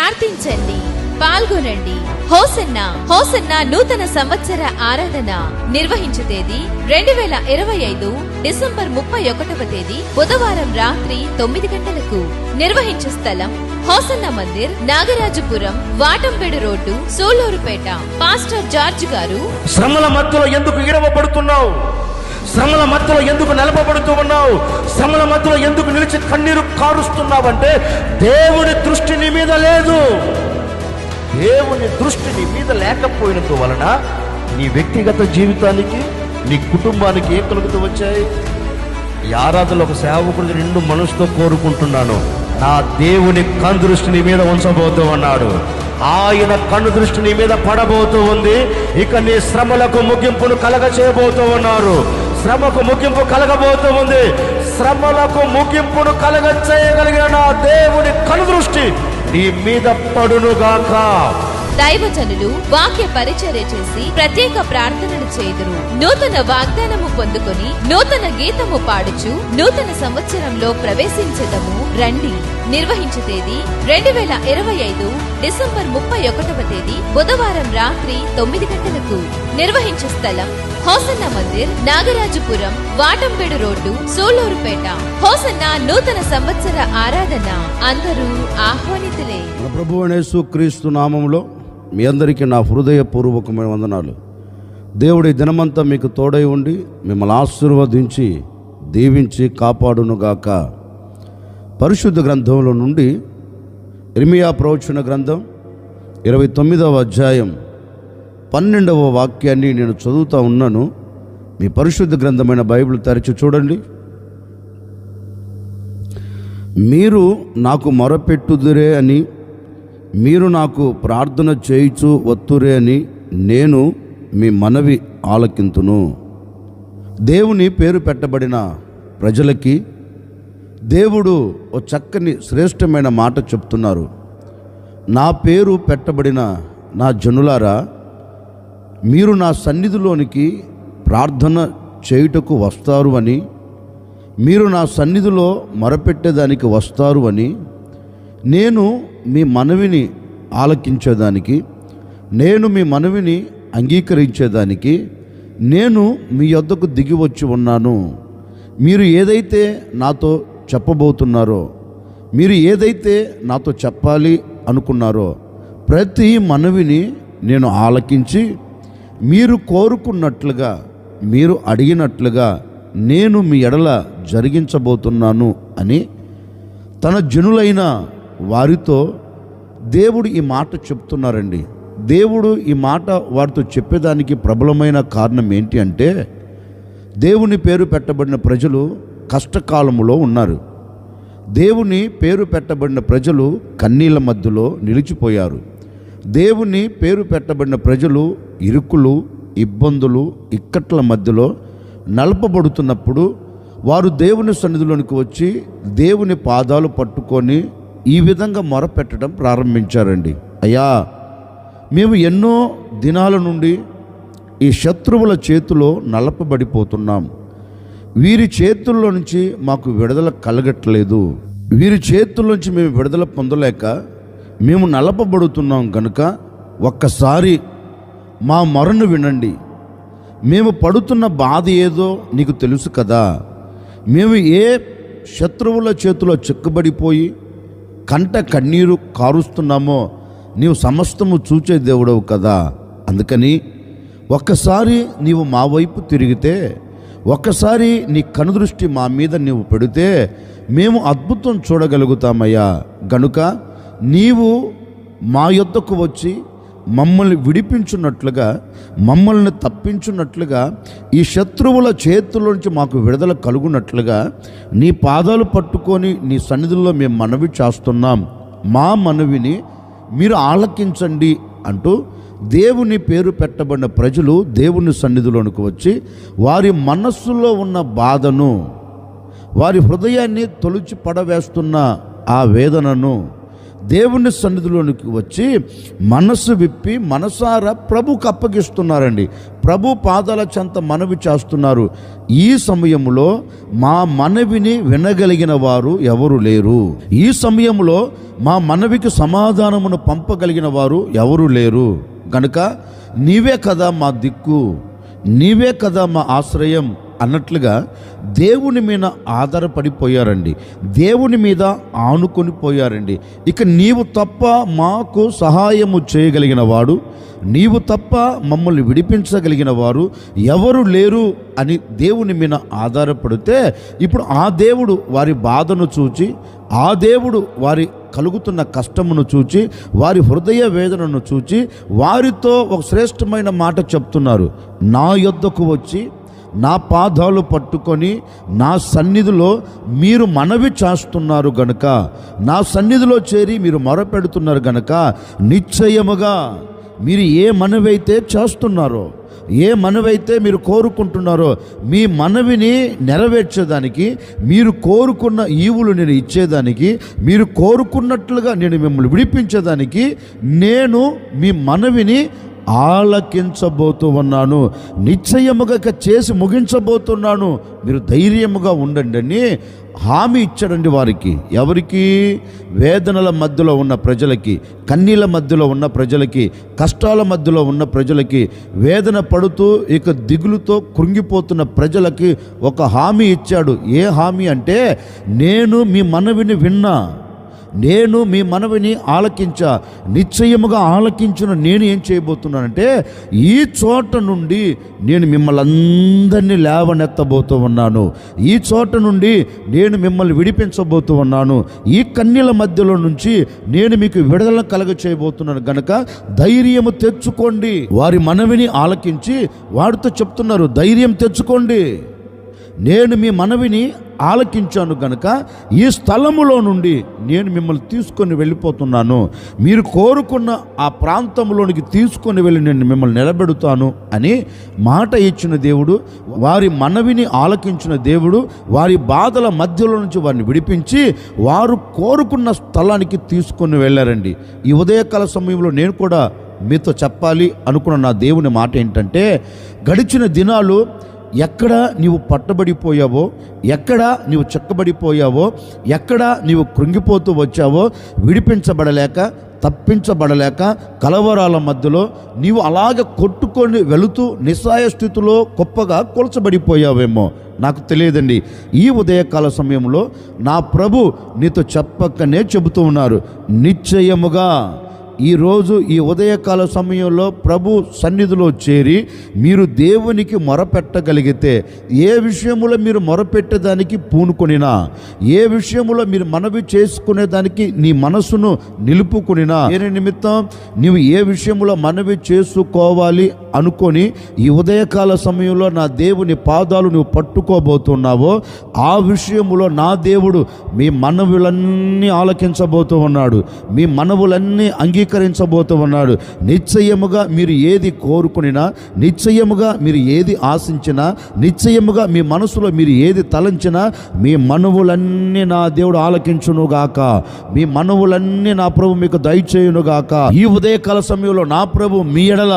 ప్రార్థించండి, పాల్గొనండి. Hosanna hosanna నూతన సంవత్సర ఆరాధన నిర్వహించే తేదీ 2025 డిసెంబర్ 31వ తేదీ బుధవారం రాత్రి 9 గంటలకు. నిర్వహించే స్థలం Hosanna Mandir, Nagarajapuram, Vatampedu road, Sullurupeta. Pastor George గారు. శ్రమల మధ్యలో ఎందుకు ఇరవబడుతున్నావు? శ్రమల మధ్యలో ఎందుకు నిలపబడుతూ ఉన్నావు? శ్రమల మధ్యలో ఎందుకు నిలిచి కన్నీరు కారుస్తున్నావంటే దేవుని దృష్టి నీ మీద లేదు. దేవుని దృష్టి నీ మీద లేకపోయినందు వలన నీ వ్యక్తిగత జీవితానికి, నీ కుటుంబానికి ఏం కలుగుతూ వచ్చాయి? ఈ ఆరాధనలో ఒక సేవకుడిని నిండు మనసుతో కోరుకుంటున్నాను, నా దేవుని కన్ను దృష్టి నీ మీద ఉంచబోతూ ఉన్నాడు. ఆయన కన్ను దృష్టి నీ మీద పడబోతూ ఉంది. ఇక నీ శ్రమలకు ముగింపును కలగ చేయబోతూ ఉన్నారు. శ్రమకు ముగింపు కలగబోతూ ఉంది. శ్రమలకు ముగింపును కలగ చేయగలిగిన నా దేవుని కన్ను దృష్టి నీ మీద పడునుగాక. దైవజనులు వాక్య పరిచర్య చేసి ప్రత్యేక ప్రార్థనలు చేయుదురు. నూతన వాగ్దానము పొందుకొని నూతన గీతము పాడుచు నూతన సంవత్సరంలో ప్రవేశించదము రండి. నిర్వహించే తేదీ 2025 డిసెంబర్ 31వ తేదీ బుధవారం రాత్రి 9 గంటలకు. నిర్వహించే స్థలం Hosanna Mandir, Nagarajapuram, Vatampedu road, Sullurupeta. Hosanna నూతన సంవత్సర ఆరాధన అందరూ ఆహ్వానితులే. మన ప్రభువైన యేసుక్రీస్తు నామములో మీ అందరికీ నా హృదయపూర్వకమైన వందనాలు. దేవుడి దినమంతా మీకు తోడై ఉండి మిమ్మల్ని ఆశీర్వదించి దీవించి కాపాడునుగాక. పరిశుద్ధ గ్రంథంలో నుండి ఇర్మియా ప్రవచన గ్రంథం 29వ అధ్యాయం 12వ వాక్యాన్ని నేను చదువుతూ ఉన్నాను. మీ పరిశుద్ధ గ్రంథమైన బైబిల్ తెరిచి చూడండి. మీరు నాకు మొరపెట్టుదురే అని, మీరు నాకు ప్రార్థన చేయుచు వత్తురే అని నేను మీ మనవి ఆలకింతును. దేవుని పేరు పెట్టబడిన ప్రజలకి దేవుడు ఓ చక్కని శ్రేష్టమైన మాట చెప్తున్నారు. నా పేరు పెట్టబడిన నా జనులారా, మీరు నా సన్నిధిలోనికి ప్రార్థన చేయుటకు వస్తారు అని, మీరు నా సన్నిధిలో మొరపెట్టేదానికి వస్తారు అని, నేను మీ మనవిని ఆలకించేదానికి, నేను మీ మనవిని అంగీకరించేదానికి నేను మీ యొద్దకు దిగి వచ్చి ఉన్నాను. మీరు ఏదైతే నాతో చెప్పబోతున్నారో, మీరు ఏదైతే నాతో చెప్పాలి అనుకున్నారో ప్రతి మనవిని నేను ఆలకించి మీరు కోరుకున్నట్లుగా, మీరు అడిగినట్లుగా నేను మీ ఎడల జరిగించబోతున్నాను అని తన జనులైన వారితో దేవుడు ఈ మాట చెప్తున్నారండి. దేవుడు ఈ మాట వారితో చెప్పేదానికి ప్రబలమైన కారణం ఏంటి అంటే, దేవుని పేరు పెట్టబడిన ప్రజలు కష్టకాలములో ఉన్నారు. దేవుని పేరు పెట్టబడిన ప్రజలు కన్నీళ్ళ మధ్యలో నిలిచిపోయారు. దేవుని పేరు పెట్టబడిన ప్రజలు ఇరుకులు, ఇబ్బందులు, ఇక్కట్ల మధ్యలో నలపబడుతున్నప్పుడు వారు దేవుని సన్నిధిలోనికి వచ్చి దేవుని పాదాలు పట్టుకొని ఈ విధంగా మొరపెట్టడం ప్రారంభించారండి. అయ్యా, మేము ఎన్నో దినాల నుండి ఈ శత్రువుల చేతిలో నలపబడిపోతున్నాం. వీరి చేతుల్లో నుంచి మాకు విడుదల కలగట్లేదు. వీరి చేతుల్లోంచి మేము విడుదల పొందలేక మేము నలపబడుతున్నాం కనుక ఒక్కసారి మా మొరను వినండి. మేము పడుతున్న బాధ ఏదో నీకు తెలుసు కదా. మేము ఏ శత్రువుల చేతిలో చిక్కబడిపోయి కంట కన్నీరు కారుస్తున్నామో నీవు సమస్తము చూచే దేవుడవు కదా. అందుకని ఒక్కసారి నీవు మా వైపు తిరిగితే, ఒక్కసారి నీ కనుదృష్టి మా మీద నీవు పెడితే మేము అద్భుతం చూడగలుగుతామయ్యా. గనుక నీవు మా యొద్దకు వచ్చి మమ్మల్ని విడిపించున్నట్లుగా, మమ్మల్ని తప్పించున్నట్లుగా, ఈ శత్రువుల చేతుల్లోంచి మాకు విడుదల కలుగునట్లుగా నీ పాదాలు పట్టుకొని నీ సన్నిధిలో మేము మనవి చేస్తున్నాం. మా మనవిని మీరు ఆలకించండి అంటూ దేవుని పేరు పెట్టబడిన ప్రజలు దేవుని సన్నిధిలోనికి వచ్చి వారి మనస్సులో ఉన్న బాధను, వారి హృదయాన్ని తొలిచి పడవేస్తున్న ఆ వేదనను దేవుని సన్నిధిలోనికి వచ్చి మనస్సు విప్పి మనసారా ప్రభుకు అప్పగిస్తున్నారండి. ప్రభు పాదాల చెంత మనవి చేస్తున్నారు. ఈ సమయంలో మా మనవిని వినగలిగిన వారు ఎవరు లేరు. ఈ సమయంలో మా మనవికి సమాధానమును పంపగలిగిన వారు ఎవరు లేరు. గనుక నీవే కదా మా దిక్కు, నీవే కదా మా ఆశ్రయం అన్నట్లుగా దేవుని మీద ఆధారపడిపోయారండి. దేవుని మీద ఆనుకొని పోయారండి. ఇక నీవు తప్ప మాకు సహాయము చేయగలిగిన వాడు, నీవు తప్ప మమ్మల్ని విడిపించగలిగిన వారు ఎవరు లేరు అని దేవుని మీద ఆధారపడితే, ఇప్పుడు ఆ దేవుడు వారి బాధను చూచి, ఆ దేవుడు వారి కలుగుతున్న కష్టమును చూచి, వారి హృదయ వేదనను చూచి వారితో ఒక శ్రేష్టమైన మాట చెప్తున్నారు. నా యొద్దకు వచ్చి నా పాదాలు పట్టుకొని నా సన్నిధిలో మీరు మనవి చేస్తున్నారు గనుక, నా సన్నిధిలో చేరి మీరు మొరపెడుతున్నారు గనుక, నిశ్చయముగా మీరు ఏ మనవైతే చేస్తున్నారో, ఏ మనవైతే మీరు కోరుకుంటున్నారో, మీ మనవిని నెరవేర్చేదానికి, మీరు కోరుకున్న ఈవులు నేను ఇచ్చేదానికి, మీరు కోరుకున్నట్లుగా నేను మిమ్మల్ని విడిపించేదానికి నేను మీ మనవిని ఆలకించబోతూ ఉన్నాను. నిశ్చయముగా చేసి ముగించబోతున్నాను. మీరు ధైర్యముగా ఉండండి అని హామీ ఇచ్చాడండి వారికి. ఎవరికి? వేదనల మధ్యలో ఉన్న ప్రజలకి, కన్నీళ్ళ మధ్యలో ఉన్న ప్రజలకి, కష్టాల మధ్యలో ఉన్న ప్రజలకి, వేదన పడుతూ ఇక దిగులుతో కృంగిపోతున్న ప్రజలకి ఒక హామీ ఇచ్చాడు. ఏ హామీ అంటే, నేను మీ మనవిని విన్నా, నేను మీ మనవిని ఆలకించా, నిశ్చయముగా ఆలకించిన నేను ఏం చేయబోతున్నానంటే, ఈ చోట నుండి నేను మిమ్మల్ని అందరినీ లేవనెత్తబోతూ ఉన్నాను. ఈ చోట నుండి నేను మిమ్మల్ని విడిపించబోతూ ఉన్నాను. ఈ కన్నీళ్ళ మధ్యలో నుంచి నేను మీకు విడుదల కలగ చేయబోతున్నాను గనక ధైర్యము తెచ్చుకోండి. వారి మనవిని ఆలకించి వారితో చెప్తున్నారు, ధైర్యం తెచ్చుకోండి, నేను మీ మనవిని ఆలకించాను గనుక ఈ స్థలములో నుండి నేను మిమ్మల్ని తీసుకొని వెళ్ళిపోతున్నాను. మీరు కోరుకున్న ఆ ప్రాంతంలోనికి తీసుకొని వెళ్ళి నేను మిమ్మల్ని నిలబెడతాను అని మాట ఇచ్చిన దేవుడు, వారి మనవిని ఆలకించిన దేవుడు, వారి బాధల మధ్యలో నుంచి వారిని విడిపించి వారు కోరుకున్న స్థలానికి తీసుకొని వెళ్ళారండి. ఈ ఉదయకాల సమయంలో నేను కూడా మీతో చెప్పాలి అనుకున్న నా దేవుని మాట ఏంటంటే, గడిచిన దినాలు ఎక్కడ నీవు పట్టబడిపోయావో, ఎక్కడ నీవు చెక్కబడిపోయావో, ఎక్కడ నీవు కృంగిపోతూ వచ్చావో, విడిపించబడలేక, తప్పించబడలేక, కలవరాల మధ్యలో నీవు అలాగే కొట్టుకొని వెళుతూ నిస్సహాయ స్థితిలో గొప్పగా కొలచబడిపోయావేమో నాకు తెలియదండి. ఈ ఉదయకాల సమయంలో నా ప్రభు నీతో చెప్పకనే చెబుతూ ఉన్నారు, నిశ్చయముగా ఈరోజు ఈ ఉదయకాల సమయంలో ప్రభు సన్నిధిలో చేరి మీరు దేవునికి మొరపెట్టగలిగితే, ఏ విషయములో మీరు మొరపెట్టేదానికి పూనుకొనినా, ఏ విషయములో మీరు మనవి చేసుకునేదానికి నీ మనసును నిలుపుకొనినా, ఏ నిమిత్తం నీవు ఏ విషయములో మనవి చేసుకోవాలి అనుకొని ఈ ఉదయకాల సమయంలో నా దేవుని పాదాలు నువ్వు పట్టుకోబోతున్నావో, ఆ విషయములో నా దేవుడు మీ మనవులన్నీ ఆలకించబోతూ ఉన్నాడు. మీ మనవులన్నీ అంగీకరించబోతూ ఉన్నాడు. నిశ్చయముగా మీరు ఏది కోరుకునినా, నిశ్చయముగా మీరు ఏది ఆశించినా, నిశ్చయముగా మీ మనసులో మీరు ఏది తలంచినా, మీ మనవులన్నీ నా దేవుడు ఆలకించునుగాక. మీ మనవులన్నీ నా ప్రభు మీకు దయచేయునుగాక. ఈ ఉదయకాల సమయంలో నా ప్రభు మీ ఎడల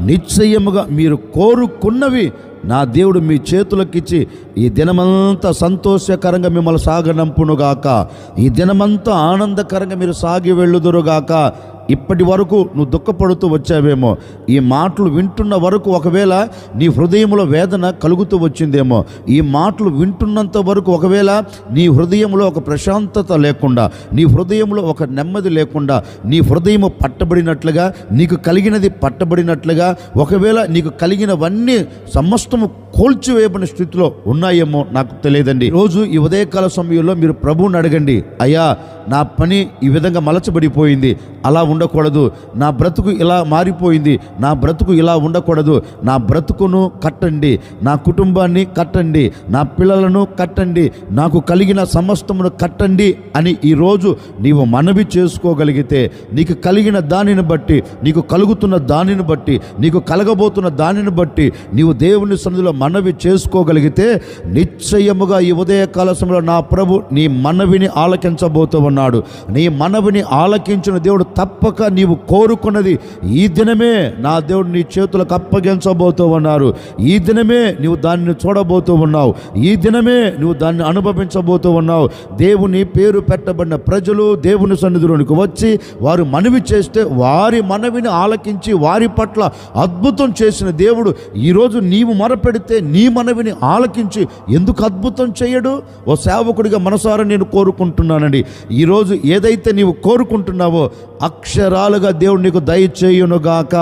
నిశ్చయముగా మీరు కోరుకున్నవి నా దేవుడు మీ చేతులకిచ్చి ఈ దినమంతా సంతోషకరంగా మిమ్మల్ని సాగనంపునుగాక. ఈ దినమంతా ఆనందకరంగా మీరు సాగి వెళ్ళుదురుగాక. ఇప్పటి వరకు నువ్వు దుఃఖపడుతూ వచ్చావేమో, ఈ మాటలు వింటున్న వరకు ఒకవేళ నీ హృదయంలో వేదన కలుగుతూ వచ్చిందేమో, ఈ మాటలు వింటున్నంత వరకు ఒకవేళ నీ హృదయంలో ఒక ప్రశాంతత లేకుండా, నీ హృదయంలో ఒక నెమ్మది లేకుండా, నీ హృదయము పట్టబడినట్లుగా, నీకు కలిగినది పట్టబడినట్లుగా, ఒకవేళ నీకు కలిగినవన్నీ సమస్తము కోల్చివేయబడిన స్థితిలో ఉన్నాయేమో నాకు తెలియదండి. రోజు ఈ ఉదయకాల సమయంలో మీరు ప్రభువుని అడగండి, అయ్యా నా పని ఈ విధంగా మలచబడిపోయింది, అలా ఉండకూడదు, నా బ్రతుకు ఇలా మారిపోయింది, నా బ్రతుకు ఇలా ఉండకూడదు, నా బ్రతుకును కట్టండి, నా కుటుంబాన్ని కట్టండి, నా పిల్లలను కట్టండి, నాకు కలిగిన సమస్తమును కట్టండి అని ఈరోజు నీవు మనవి చేసుకోగలిగితే, నీకు కలిగిన దానిని బట్టి, నీకు కలుగుతున్న దానిని బట్టి, నీకు కలగబోతున్న దానిని బట్టి నీవు దేవుని సన్నిధిలో మనవి చేసుకోగలిగితే నిశ్చయముగా ఈ ఉదయకాల సమయంలో నా ప్రభు నీ మనవిని ఆలకించబోతూ ఉన్నాడు. నీ మనవిని ఆలకించిన దేవుడు తప్పక నీవు కోరుకున్నది ఈ దినమే నా దేవుడు నీ చేతులకు అప్పగించబోతూ ఉన్నారు. ఈ దినమే నీవు దానిని చూడబోతూ ఉన్నావు. ఈ దినమే నువ్వు దాన్ని అనుభవించబోతూ ఉన్నావు. దేవుని పేరు పెట్టబడిన ప్రజలు దేవుని సన్నిధిలోనికి వచ్చి వారు మనవి చేస్తే వారి మనవిని ఆలకించి వారి పట్ల అద్భుతం చేసిన దేవుడు ఈరోజు నీవు మొరపెడితే నీ మనవిని ఆలకించి ఎందుకు అద్భుతం చేయడు? ఓ సేవకుడిగా మనసారా నేను కోరుకుంటున్నానండి, ఈరోజు ఏదైతే నీవు కోరుకుంటున్నావో అక్షరాలుగా దేవుడు నీకు దయచేయునుగాక.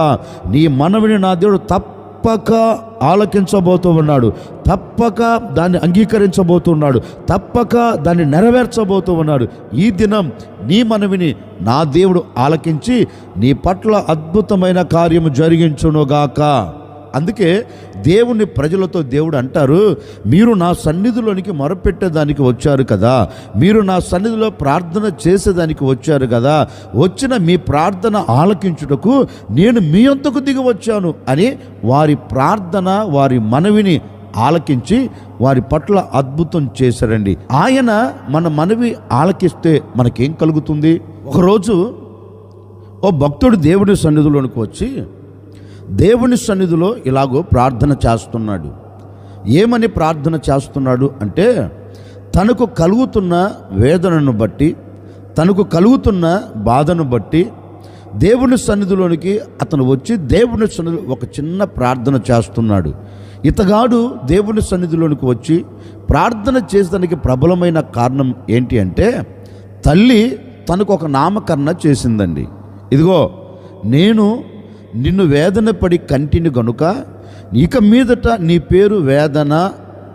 నీ మనవిని నా దేవుడు తప్పక ఆలకించబోతూ ఉన్నాడు, తప్పక దాన్ని అంగీకరించబోతున్నాడు, తప్పక దాన్ని నెరవేర్చబోతూ ఉన్నాడు. ఈ దినం నీ మనవిని నా దేవుడు ఆలకించి నీ పట్ల అద్భుతమైన కార్యము జరిగించునుగాక. అందుకే దేవుని ప్రజలతో దేవుడు అంటారు, మీరు నా సన్నిధిలోనికి మొరపెట్టేదానికి వచ్చారు కదా, మీరు నా సన్నిధిలో ప్రార్థన చేసేదానికి వచ్చారు కదా, వచ్చిన మీ ప్రార్థన ఆలకించుటకు నేను మీ అంతకు దిగి వచ్చాను అని వారి ప్రార్థన వారి మనవిని ఆలకించి వారి పట్ల అద్భుతం చేశారండి. ఆయన మన మనవి ఆలకిస్తే మనకేం కలుగుతుంది? ఒకరోజు ఓ భక్తుడు దేవుని సన్నిధిలోనికి వచ్చి దేవుని సన్నిధిలో ఇలాగో ప్రార్థన చేస్తున్నాడు. ఏమని ప్రార్థన చేస్తున్నాడు అంటే, తనకు కలుగుతున్న వేదనను బట్టి, తనకు కలుగుతున్న బాధను బట్టి దేవుని సన్నిధిలోనికి అతను వచ్చి దేవుని సన్నిధిలో ఒక చిన్న ప్రార్థన చేస్తున్నాడు. ఇతగాడు దేవుని సన్నిధిలోనికి వచ్చి ప్రార్థన చేసేదానికి ప్రబలమైన కారణం ఏంటి అంటే, తల్లి తనకు ఒక నామకరణ చేసిందండి. ఇదిగో నేను నిన్ను వేదన పడి కంటిని గనుక ఇక మీదట నీ పేరు వేదన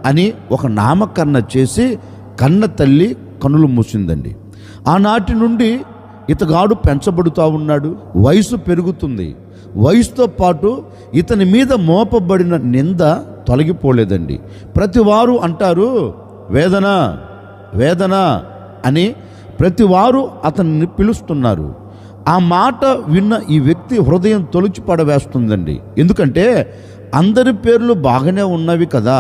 అని ఒక నామకరణ చేసి కన్న తల్లి కనులు మూసిందండి. ఆనాటి నుండి ఇతగాడు పెంచబడుతూ ఉన్నాడు. వయసు పెరుగుతుంది. వయసుతో పాటు ఇతని మీద మోపబడిన నింద తొలగిపోలేదండి. ప్రతివారు అంటారు వేదన వేదన అని, ప్రతివారు అతన్ని పిలుస్తున్నారు. ఆ మాట విన్న ఈ వ్యక్తి హృదయం తొలిచి పడవేస్తుందండి. ఎందుకంటే అందరి పేర్లు బాగానే ఉన్నవి కదా,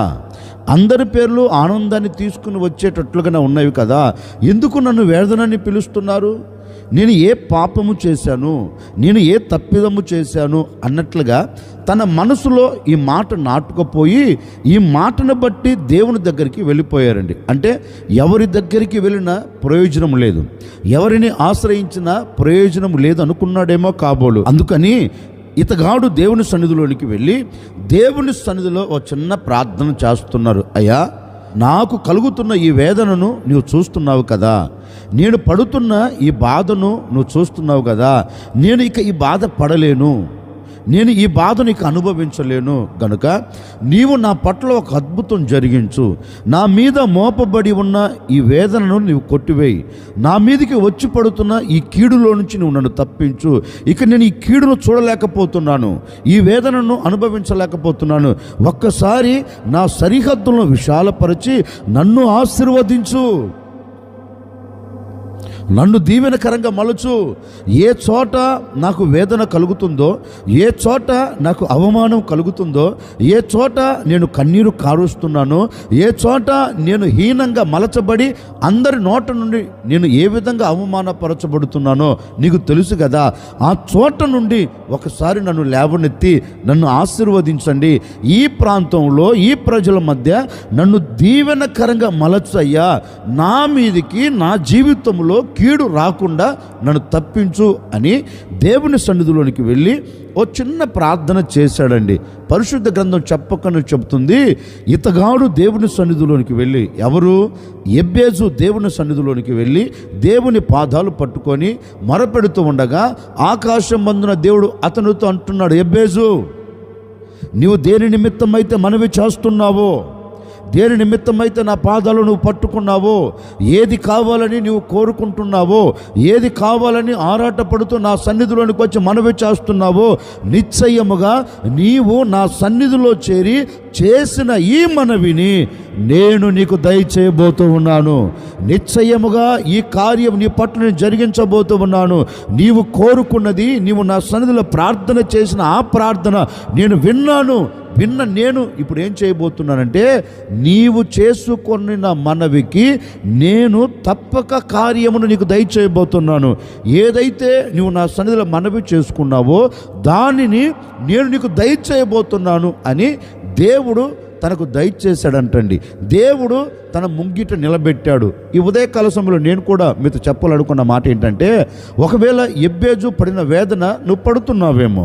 అందరి పేర్లు ఆనందాన్ని తీసుకుని వచ్చేటట్లుగానే ఉన్నవి కదా, ఎందుకు నన్ను వేదనని పిలుస్తున్నారు? నేను ఏ పాపము చేశాను, నేను ఏ తప్పిదము చేశాను అన్నట్లుగా తన మనసులో ఈ మాట నాటుకుపోయి ఈ మాటను బట్టి దేవుని దగ్గరికి వెళ్ళిపోయారండి. అంటే ఎవరి దగ్గరికి వెళ్ళినా ప్రయోజనం లేదు, ఎవరిని ఆశ్రయించినా ప్రయోజనం లేదు అనుకున్నాడేమో కాబోలు. అందుకని ఇతగాడు దేవుని సన్నిధిలోనికి వెళ్ళి దేవుని సన్నిధిలో ఒక చిన్న ప్రార్థన చేస్తున్నారు. అయ్యా, నాకు కలుగుతున్న ఈ వేదనను నువ్వు చూస్తున్నావు కదా, నేను పడుతున్న ఈ బాధను నువ్వు చూస్తున్నావు కదా, నేను ఇక ఈ బాధ పడలేను, నేను ఈ బాధను ఇక అనుభవించలేను గనుక నీవు నా పట్ల ఒక అద్భుతం జరిగించు, నా మీద మోపబడి ఉన్న ఈ వేదనను నీవు కొట్టివేయి, నా మీదకి వచ్చి పడుతున్న ఈ కీడులో నుంచి నువ్వు నన్ను తప్పించు, ఇక నేను ఈ కీడును చూడలేకపోతున్నాను, ఈ వేదనను అనుభవించలేకపోతున్నాను, ఒక్కసారి నా సరిహద్దులను విశాలపరిచి నన్ను ఆశీర్వదించు, నన్ను దీవెనకరంగా మలుచు. ఏ చోట నాకు వేదన కలుగుతుందో, ఏ చోట నాకు అవమానం కలుగుతుందో, ఏ చోట నేను కన్నీరు కారుస్తున్నానో, ఏ చోట నేను హీనంగా మలచబడి అందరి నోట నుండి నేను ఏ విధంగా అవమానపరచబడుతున్నానో నీకు తెలుసు కదా, ఆ చోట నుండి ఒకసారి నన్ను లేవనెత్తి నన్ను ఆశీర్వదించండి. ఈ ప్రాంతంలో ఈ ప్రజల మధ్య నన్ను దీవెనకరంగా మలచయ్యా, నా మీదికి నా జీవితంలో కీడు రాకుండా నన్ను తప్పించు అని దేవుని సన్నిధిలోనికి వెళ్ళి ఓ చిన్న ప్రార్థన చేశాడండి. పరిశుద్ధ గ్రంథం చెప్పకనే చెబుతుంది, ఇతగాడు దేవుని సన్నిధిలోనికి వెళ్ళి, ఎవరు? ఎబ్బేజు దేవుని సన్నిధిలోనికి వెళ్ళి దేవుని పాదాలు పట్టుకొని మొరపెడుతూ ఉండగా ఆకాశం మందున దేవుడు అతనితో అంటున్నాడు, ఎబ్బేజు, నీవు దేని నిమిత్తమైతే మనవి చేస్తున్నావో, దేని నిమిత్తమైతే నా పాదాలు నువ్వు పట్టుకున్నావో, ఏది కావాలని నువ్వు కోరుకుంటున్నావో, ఏది కావాలని ఆరాటపడుతూ నా సన్నిధిలోనికి వచ్చి మనవి చేస్తున్నావో, నిశ్చయముగా నీవు నా సన్నిధిలో చేరి చేసిన ఈ మనవిని నేను నీకు దయచేయబోతూ ఉన్నాను. నిశ్చయముగా ఈ కార్యం నీ పట్ల నేను జరిగించబోతూ ఉన్నాను. నీవు కోరుకున్నది, నీవు నా సన్నిధిలో ప్రార్థన చేసిన ఆ ప్రార్థన నేను విన్నాను. విన్న నేను ఇప్పుడు ఏం చేయబోతున్నానంటే, నీవు చేసుకొనిన మనవికి నేను తప్పక కార్యమును నీకు దయచేయబోతున్నాను. ఏదైతే నువ్వు నా సన్నిధిలో మనవి చేసుకున్నావో దానిని నేను నీకు దయచేయబోతున్నాను అని దేవుడు తనకు దయచేశాడంటండి. దేవుడు తన ముంగిట నిలబెట్టాడు. ఈ ఉదయకాల సమయంలో నేను కూడా మీతో చెప్పాలనుకున్న మాట ఏంటంటే, ఒకవేళ ఎబ్బేజు పడిన వేదన నువ్వు పడుతున్నావేమో,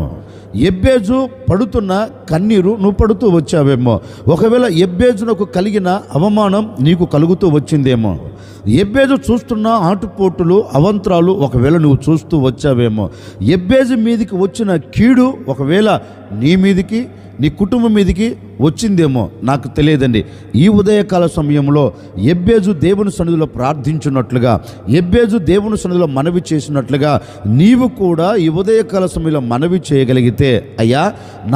ఎబ్బేజు పడుతున్న కన్నీరు నువ్వు పడుతూ వచ్చావేమో, ఒకవేళ ఎబ్బేజునకు కలిగిన అవమానం నీకు కలుగుతూ వచ్చిందేమో, ఎబ్బేజు చూస్తున్న ఆటుపోటులు అవంతరాలు ఒకవేళ నువ్వు చూస్తూ వచ్చావేమో, ఎబ్బేజు మీదికి వచ్చిన కీడు ఒకవేళ నీ మీదికి నీ కుటుంబం మీదికి వచ్చిందేమో, నాకు తెలియదండి. ఈ ఉదయకాల సమయంలో ఎబ్బేజు దేవుని సన్నిధిలో ప్రార్థించినట్లుగా, ఎబ్బేజు దేవుని సన్నిధిలో మనవి చేసినట్లుగా నీవు కూడా ఈ ఉదయకాల సమయంలో మనవి చేయగలిగితే, అయ్యా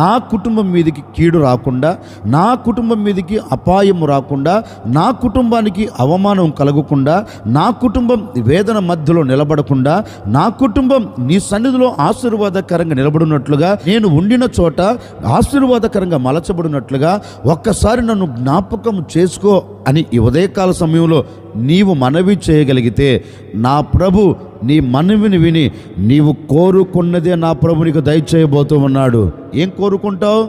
నా కుటుంబం మీదికి కీడు రాకుండా, నా కుటుంబం మీదికి అపాయం రాకుండా, నా కుటుంబానికి అవమానం కలగకుండా, నా కుటుంబం వేదన మధ్యలో నిలబడకుండా, నా కుటుంబం నీ సన్నిధిలో ఆశీర్వాదకరంగా నిలబడినట్లుగా, నేను ఉండిన చోట ఆశీర్వాదకరంగా మలచబడినట్లుగా ఒక్కసారి నన్ను జ్ఞాపకం చేసుకో అని ఈ ఉదయకాల సమయంలో నీవు మనవి చేయగలిగితే, నా ప్రభు నీ మనవిని విని నీవు కోరుకున్నదే నా ప్రభు నీకు దయచేయబోతూ ఉన్నాడు. ఏం కోరుకుంటావు?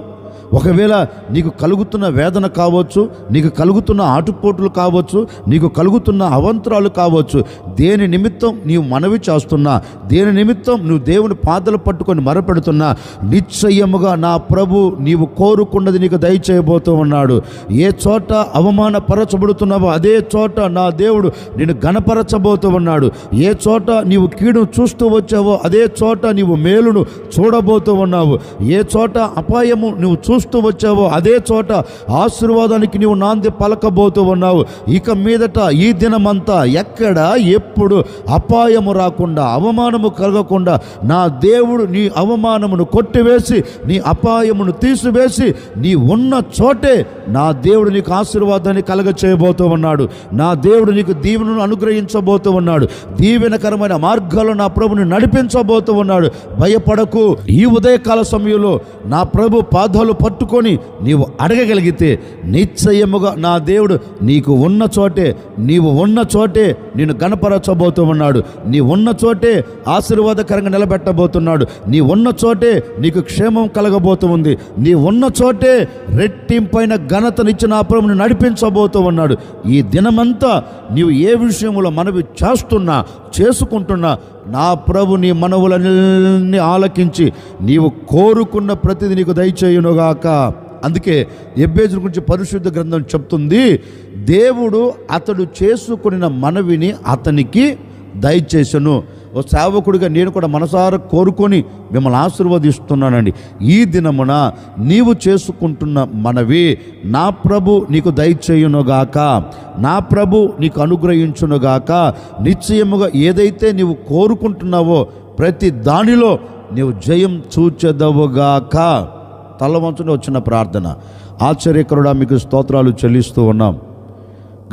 ఒకవేళ నీకు కలుగుతున్న వేదన కావచ్చు, నీకు కలుగుతున్న ఆటుపోటులు కావచ్చు, నీకు కలుగుతున్న అవంతరాలు కావచ్చు, దేని నిమిత్తం నీవు మనవి చేస్తున్నా, దేని నిమిత్తం నువ్వు దేవుని పాదలు పట్టుకొని మరపెడుతున్నా, నిశ్చయముగా నా ప్రభు నీవు కోరుకున్నది నీకు దయచేయబోతూ ఉన్నాడు. ఏ చోట అవమానపరచబడుతున్నావో అదే చోట నా దేవుడు నిన్ను ఘనపరచబోతూ ఉన్నాడు. ఏ చోట నీవు కీడును చూస్తూ వచ్చావో అదే చోట నీవు మేలును చూడబోతూ ఉన్నావు. ఏ చోట అపాయము నువ్వు చూస్తూ వచ్చావో అదే చోట ఆశీర్వాదానికి నీవు నాంది పలకబోతూ ఉన్నావు. ఇక మీదట ఈ దినమంతా ఎక్కడ ఎప్పుడు అపాయము రాకుండా, అవమానము కలగకుండా నా దేవుడు నీ అవమానమును కొట్టివేసి, నీ అపాయమును తీసివేసి, నీ ఉన్న చోటే నా దేవుడు నీకు ఆశీర్వాదాన్ని కలగ చేయబోతూ ఉన్నాడు. నా దేవుడు నీకు దీవెనను అనుగ్రహించబోతూ ఉన్నాడు. దీవెనకరమైన మార్గాల్లో నా ప్రభుని నడిపించబోతూ ఉన్నాడు. భయపడకు. ఈ ఉదయకాల సమయంలో నా ప్రభు పాదాలు పట్టుకొని నీవు అడగగలిగితే నిశ్చయముగా నా దేవుడు నీకు ఉన్న చోటే, నీవు ఉన్న చోటే నిన్ను గణపరచబోతూ ఉన్నాడు. నీ ఉన్న చోటే ఆశీర్వాదకరంగా నిలబెట్టబోతున్నాడు. నీ ఉన్న చోటే నీకు క్షేమం కలగబోతూ ఉంది. నీ ఉన్న చోటే రెట్టింపైన ఘనతనిచ్చి నా ప్రభుని నడిపించబోతూ ఉన్నాడు. ఈ దినమంతా నీవు ఏ విషయంలో మనవి చేస్తున్నా, చేసుకుంటున్నా, నా ప్రభు నీ మనవులన్నీ ఆలకించి నీవు కోరుకున్న ప్రతిదీ నీకు దయచేయునుగాక. అందుకే ఎబ్బేజు గురించి పరిశుద్ధ గ్రంథం చెప్తుంది, దేవుడు అతడు చేసుకున్న మనవిని అతనికి దయచేసెను. ఓ సేవకుడిగా నేను కూడా మనసారా కోరుకొని మిమ్మల్ని ఆశీర్వదిస్తున్నానండి. ఈ దినమున నీవు చేసుకుంటున్న మనవి నా ప్రభు నీకు దయచేయునుగాక, నా ప్రభు నీకు అనుగ్రహించునుగాక. నిశ్చయముగా ఏదైతే నీవు కోరుకుంటున్నావో ప్రతి దానిలో నీవు జయం చూచెదవుగాక. తలవంచుని వచ్చిన ప్రార్థన. ఆశ్చర్యకరుడా మీకు స్తోత్రాలు చెల్లిస్తూ ఉన్నాం.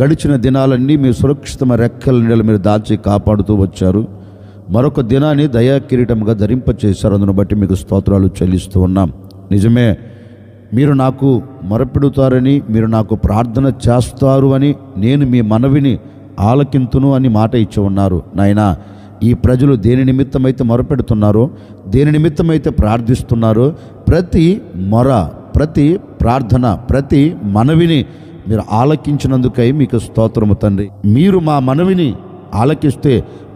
గడిచిన దినాలన్నీ మీ సురక్షితమైన రెక్కల నీడలు మీరు దాచి కాపాడుతూ వచ్చారు. మరొక దినాన్ని దయా కిరీటంగా ధరింపచేశారు. అందును బట్టి మీకు స్తోత్రాలు చెల్లిస్తూ ఉన్నాం. నిజమే, మీరు నాకు మొరపెడుతారని, మీరు నాకు ప్రార్థన చేస్తారు అని, నేను మీ మనవిని ఆలకింతును అని మాట ఇచ్చి ఉన్నారు. నాయనా, ఈ ప్రజలు దేని నిమిత్తమైతే మొరపెడుతున్నారో, దేని నిమిత్తమైతే ప్రార్థిస్తున్నారో, ప్రతి మొర, ప్రతి ప్రార్థన, ప్రతి మనవిని మీరు ఆలకించినందుకై మీకు స్తోత్రము తండ్రి. మీరు మా మనవిని ఆలకిస్తే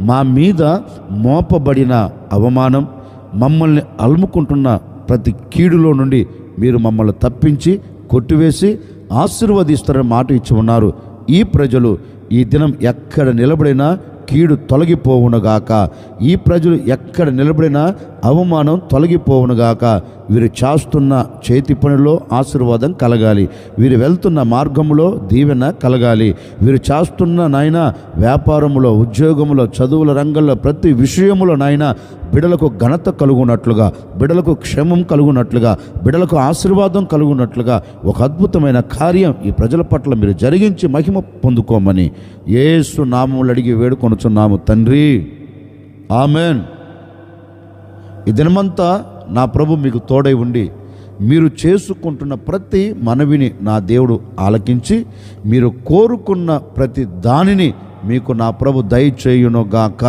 మా మీద మోపబడిన అవమానం, మమ్మల్ని అలుముకుంటున్న ప్రతి కీడులో నుండి మీరు మమ్మల్ని తప్పించి కొట్టివేసి ఆశీర్వదిస్తారని మాట ఇచ్చి ఉన్నారు. ఈ ప్రజలు ఈ దినం ఎక్కడ నిలబడినా కీడు తొలగిపోవునుగాక. ఈ ప్రజలు ఎక్కడ నిలబడినా అవమానం తొలగిపోవునుగాక. వీరు చేస్తున్న చేతి పనిలో ఆశీర్వాదం కలగాలి. వీరు వెళ్తున్న మార్గంలో దీవెన కలగాలి. వీరు చేస్తున్న నాయన వ్యాపారంలో, ఉద్యోగంలో, చదువుల రంగంలో, ప్రతి విషయంలో నాయన బిడలకు ఘనత కలుగునట్లుగా, బిడలకు క్షేమం కలుగునట్లుగా, బిడలకు ఆశీర్వాదం కలుగునట్లుగా ఒక అద్భుతమైన కార్యం ఈ ప్రజల పట్ల మీరు జరిగించి మహిమ పొందుకోమని యేసు నామములో అడిగి వేడుకొనుచున్నాము తండ్రి. ఆమెన్. ఈ దినమంతా నా ప్రభు మీకు తోడై ఉండి మీరు చేసుకుంటున్న ప్రతి మనవిని నా దేవుడు ఆలకించి మీరు కోరుకున్న ప్రతి దానిని మీకు నా ప్రభు దయచేయునుగాక.